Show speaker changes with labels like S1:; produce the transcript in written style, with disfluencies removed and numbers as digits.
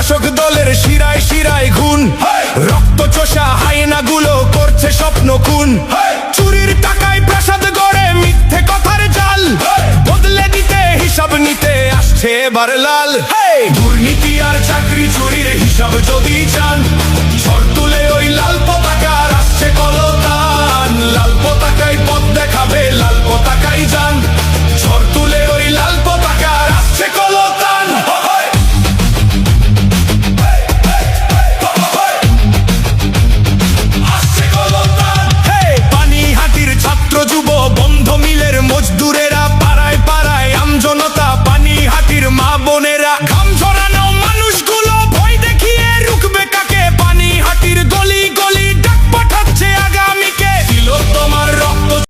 S1: শাসক দলের শিরায় শিরায় খুন, রক্ত চোষা হায়নাগুলো করছে স্বপ্ন খুন। চুরির টাকায় প্রাসাদ গড়ে মিথ্যে কথার জাল, বদলে দিতে হিসাব নিতে আসছে এবার লাল। দুর্নীতি আর চাকরি চুরির হিসাব যদি